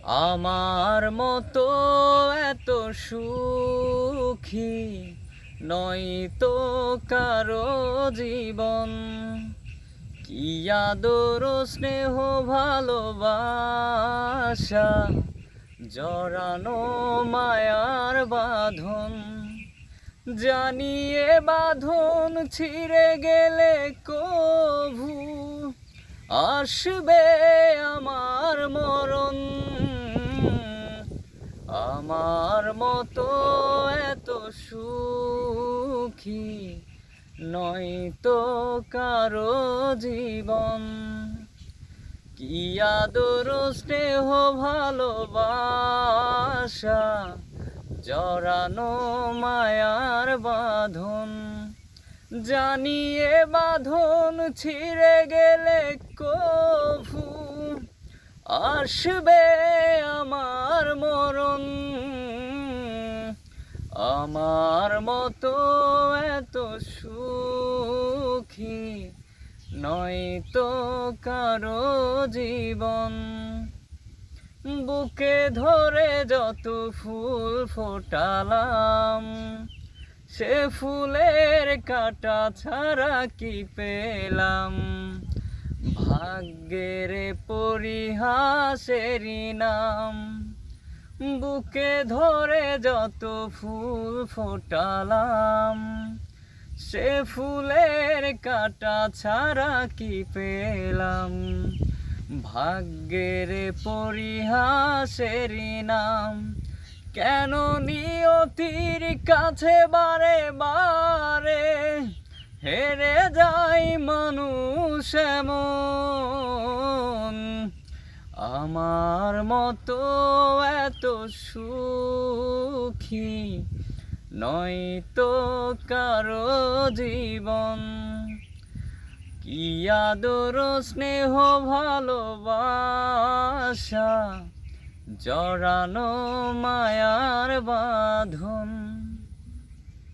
আমার মতো এত সুখী নয়তো কারো জীবন। কি আদর স্নেহ ভালোবাসা জড়ানো মায়ার বাঁধন। জানিয়ে বাঁধন ছিঁড়ে গেলে কভু আসবে আমার মরণ। আমার মতো এত সুখী নয়তো কারো জীবন। কি আদর স্নেহ ভালোবাসা জড়ানো মায়ার বাঁধন। জানিয়ে বাঁধন ছিঁড়ে গেলে কভু আসবে আমার মরণ। আমার মতো এত সুখী নয়তো কারো জীবন। বুকে ধরে যত ফুল ফোটালাম সে ফুলের কাঁটা ছাড়া কি পেলাম। ভাগ্যের পরিহাসেরই নাম। বুকে ধরে যত ফুল ফোটালাম সে ফুলের কাঁটা ছাড়া কি পেলাম। ভাগ্যের পরিহাসেরই নাম। কেন নিয়তির কাছে বারে বারে হেরে যায় মানুষ এমন। আমার মতো এত সুখী নয়তো কারো জীবন। কি আদর স্নেহ ভালোবাসা জড়ানো মায়ার বাঁধন।